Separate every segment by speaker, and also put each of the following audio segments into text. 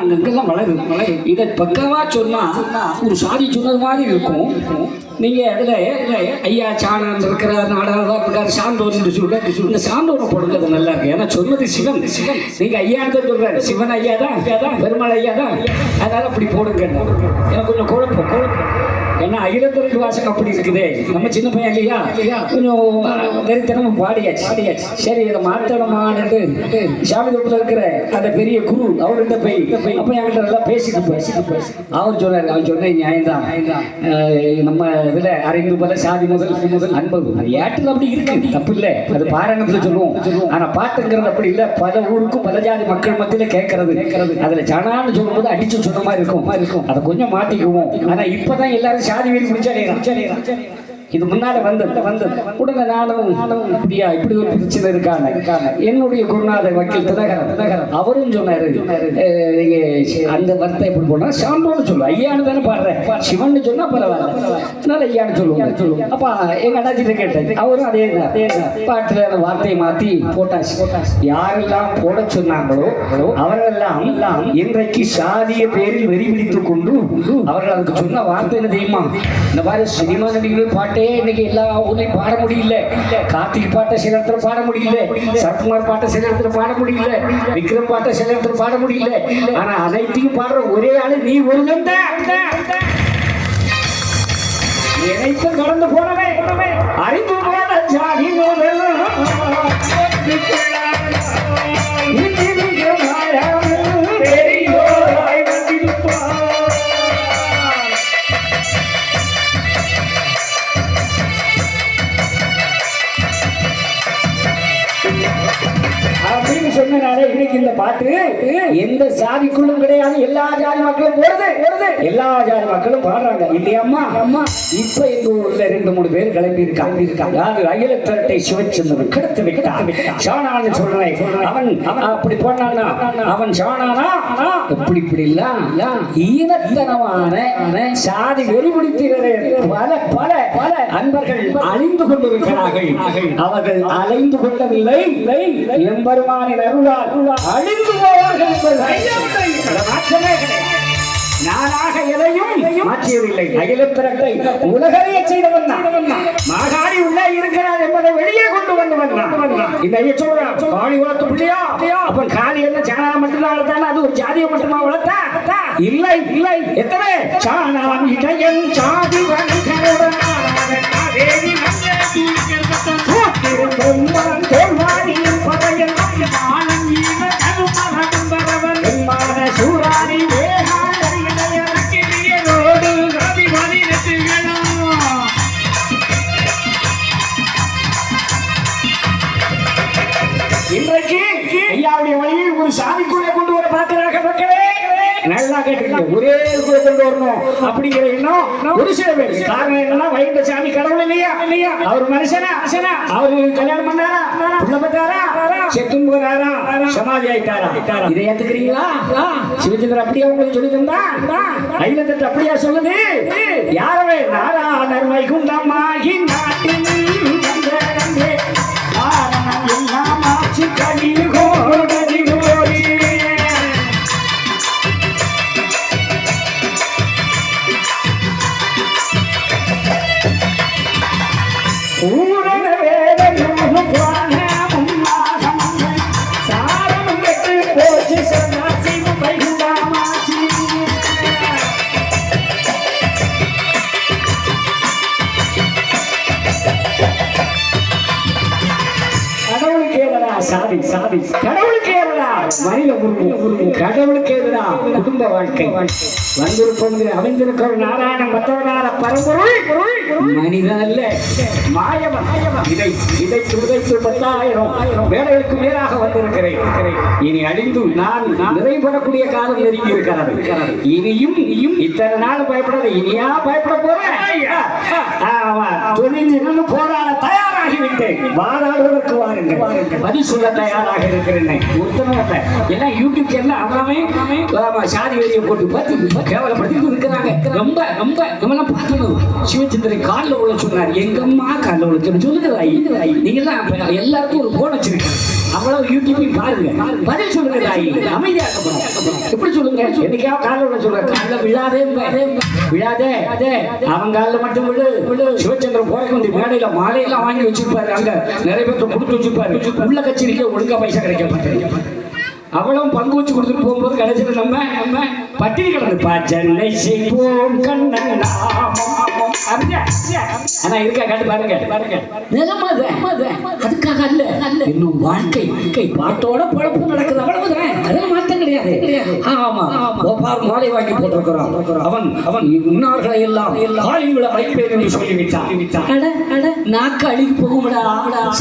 Speaker 1: அங்கெல்லாம் வளரும். இதை பக்கவா சொன்னா ஒரு சாதி சொன்னது மாதிரி இருக்கும். நீங்க அதுல ஐயா சாணம் இருக்கிற நாடகம் இருக்காரு சான்றோர் இந்த சான்றோரை போடுங்க, அது நல்லா இருக்கு. ஏன்னா சொன்னது சிவன். நீங்க ஐயா தான் சொல்றாரு, சிவன் ஐயா தான், பெருமாள் ஐயா தான், அதனால அப்படி போடுங்க. எனக்கு கொஞ்சம் குழப்பம். ஏன்னா அகிலத்திற்கு வாசகம் அப்படி இருக்குதே. நம்ம சின்ன பையன் இல்லையா, கொஞ்சம் வெறித்தனமும் பாடியாச்சு. சரி, இதை மாற்றணுமான்னு சாமி தொட்டில் இருக்கிற அந்த பெரிய குரு அவர்கிட்ட போய் அப்ப என்கிட்ட எல்லாம் பேசிட்டு அவர் சொன்ன நியாயம்தான். நம்ம இதுல அறிந்து பல சாதி முதல் அன்பது ஏட்டில் அப்படி இருக்கு, தப்பு இல்லை. அது பாராயணத்துல சொல்லுவோம். ஆனா பாட்டுங்கிறது அப்படி இல்லை. பல ஊருக்கும் பல ஜாதி மக்கள் மத்தியில கேட்கறது. அதுல ஜனான்னு சொல்லும்போது அடிச்சு சொன்ன மாதிரி இருக்கும். அதை கொஞ்சம் மாட்டிக்குவோம். ஆனா இப்பதான் எல்லாரும் சாதி வீடு பிடிச்சாலே இது முன்னால வந்து உடனே நானும் இப்படி ஒரு பிரச்சனை இருக்காங்க. என்னுடைய குருநாதர் வக்கீல் தினகரன் அவரும் சொன்னாரு, நீங்க அந்த வார்த்தை எப்படி போனா சான்றோன்னு சொல்லுவோம். ஐயான்னு தானே பாடுறேன், சிவன் சொன்னா பரவாயில்ல, அதனால ஐயான்னு சொல்லுவோம். அப்ப எங்க அண்ணாச்சிட்ட கேட்டேன், அவரும் அதே பாட்டுல அந்த வார்த்தையை மாத்தி போட்டாச்சு. யாரெல்லாம் போட சொன்னாங்களோ அவரெல்லாம் இன்றைக்கு சாதிய பேரில் வெறி பிடித்துக் கொண்டு அவர்கள் அதுக்கு சொன்ன வார்த்தை என்ன தெரியுமா? இந்த மாதிரி சினிமா நடிகர்கள் பாட்டே இன்னைக்கு எல்லா ஊர்லயும் பாட முடியல. கார்த்திக் பாட்டை சில இடத்துல பாட முடியல, சரத்குமார் பாட்டை சில இடத்துல பாட முடியல, விக்ரம் பாட்டை சில இடத்துல பாட முடியல. ஆனா அனைத்தையும் பாடுற ஒரே ஆளு நீ ஒருவன் தான். இணைத்தும் கடந்து போனவே அறிந்து போன ஜாதி சொன்னாலே இன்னைக்கு இந்த பாட்டு எந்த சாதிக்குள்ளும் கிடையாது, எல்லா ஜாதி மக்களும் போறது, எல்லா ஜாதி மக்களும் பாடுறாங்க இல்லையாம்மா? இப்ப எங்க ஊர்ல 2-3 பேர் கிளம்பி இருக்காங்க. அகில திரட்டை சிவச்சந்திரன் கெடுத்து விட்டான். சாணான்னு சொல்றேன். அவன் அப்படி போனானா அவன் சாணானா இப்படி எல்லாம் ஈனத்தனமான சாதி வெறிபிடித்தினரே பல அன்பர்கள் அழிந்து கொண்டிருக்கிறார்கள். அவர்கள் அலைந்து கொள்ளவில்லை, எம்பெருமானின் அருளால் அழிந்து போவார்கள் என்பது மாற்றமே கிடையாது. நானாக எதையும் மாற்றியவில்லை. அகில திரட்டை உலகறிய செய்தவன் மாகாணி உள்ளே இருக்கிறார் என்பதை வெளியே கொண்டு வந்தவன். இந்த சொல்றான் காணி வளர்த்து பிள்ளையா, அப்ப காணி என்ன சாணம் மட்டும்தான் வளர்த்தான? அது ஒரு ஜாதியை மட்டுமா வளர்த்தா? இல்லை. எத்தனை சாணம் இடையன் சாதி சூராணி இன்றைக்கு ஐயாவுடைய வழியில் ஒரு சாதிக்குள்ளே கொண்டு வர பார்க்கிறார்கள் மக்களே. நல்லா கேட்டுக்கீங்க, ஒரே கொண்டு வரணும் அப்படிங்கிற எண்ணம் ஒரு சில பேர். காரணம் என்னன்னா, வைகுண்ட சாமி கடவுள் இல்லையா? அவர் மனுஷனா? அவரு கல்யாணம் பண்ணாரா? புள்ள பத்தாரா? செத்தும் போறாரா? சமாதி ஆயிட்டாரா? இதை ஏத்துக்கிறீங்களா? சிவச்சந்திரன் அப்படியே உங்களுக்கு சொல்லி தந்தா? அகில திரட்டு அப்படியா சொல்லுது? யாரவே நாராயணர் வைகுண்டமாகி நாட்டில் எல்லாம் ஆட்சி கழிவு கோடி கோடி. பூரண வேதமும் புராணமும் ஆகமும் சாரமும் வெட்டு போச்சு சன்னாசியும் வைகுண்டமாச்சி. கடவுளுக்கு ஏதா சாதி, கடவுளுக்கு ஏதா மனித உருவம், கடவுளுக்கு ஏதா குடும்ப வாழ்க்கை. வந்திருப்போம் அமைந்திருக்கிற நாராயணன் மற்றவரான பரம்பொருள் மனிதன் அல்ல, மாயவன். இதை 10,000 வேலைகளுக்கு மேலாக வந்திருக்கிறேன். இனி அழிந்து நான் நிறைவுபடக்கூடிய காலம் நெருங்கி இருக்கிறது. இனியும் இத்தனை நாள் பயப்படாத, இனியா பயப்பட போறேன். துணிஞ்சு போராட தயாராகி விட்டேன், வாதாடுவதற்கு வாருங்கள். பதில் சொல்ல தயாராக இருக்கிறேன். ஒருத்தனவத்தை எல்லாம் யூடியூப் சேனல் அவனாமே சாதி வேலையை போட்டு பார்த்து கேவலப்படுத்திட்டு இருக்கிறாங்க. ரொம்ப ரொம்ப நம்மளாம் பார்க்கணும். சிவச்சந்திரன் காலில் உள்ள சொன்னார், எங்கம்மா காலில் உள்ள சொல்லுகிறாய். நீங்கெல்லாம் எல்லாருக்கும் ஒரு போன் வச்சிருக்கேன், அவ்வளவு யூடியூப்பையும் பாருங்க, பதில் சொல்லுங்க தாய். அமைதியாக எப்படி சொல்லுங்க. என்னைக்காவது காலில் உள்ள சொல்ற, காலில் விழாதே அவன் காலில் மட்டும் விழு. சிவச்சந்திரன் போறக்கு வந்து மேடையில மாலையெல்லாம் வாங்கி வச்சிருப்பாரு, அங்க நிறைய பேர் கொடுத்து வச்சிருப்பாரு. உள்ள கட்சிக்கு ஒழுங்கா பைசா கிடைக்க மாட்டேன். அவ்வளவு பங்கு வச்சு கொடுத்துட்டு போகும்போது கடைசியில் நம்ம பட்டினி கிடந்து பாச்சனை செய்வோம் கண்ணன் ஆனா இருக்கா காட்டு பாருங்க. அதுக்காக அல்ல, இன்னும் வாழ்க்கை பாட்டோட பழப்பும் நடக்குது, அவ்வளவுதான். அதெல்லாம் மாற்றம் கிடையாது. ஆமா மாலை வாங்கி போட்டிருக்கிறான். அவன் முன்னார்களை எல்லாம் காலிங்களை வைப்பேன் என்று சொல்லிவிட்டான். நாக்கு அழுகி போகும்டா,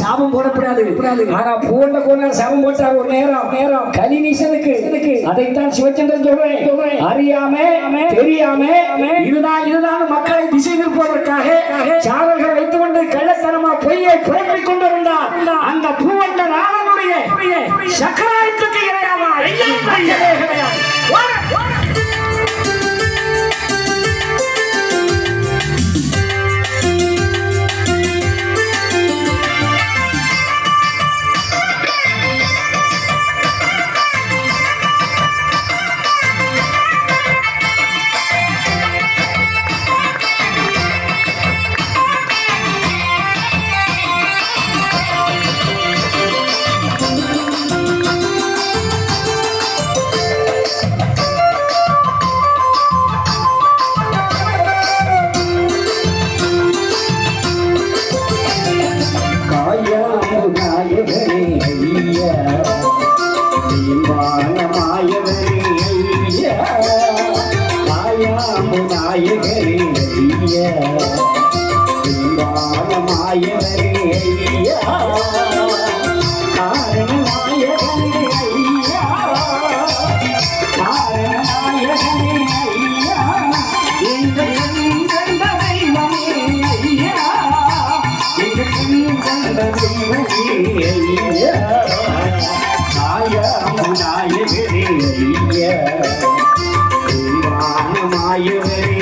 Speaker 1: சாபம் போடப்படாது. ஆனா போன்ற கோண சாபம் போட்டா ஒரு நேரம் கலிநீசனுக்கு. அதைத்தான் சிவச்சந்திரன் சொல்றேன். அறியாம தெரியாம இதுதான் மக்களை திசை திருப்பதற்காக சாரல்களை வைத்துக் கொண்டு கள்ளத்தனமா பொய்யை குழப்பிக் கொண்டிருந்தார். அந்த பூவண்ட நாளனுடைய சக்கராயத்துக்கு இறையாமா கிடையாது. மாயவரே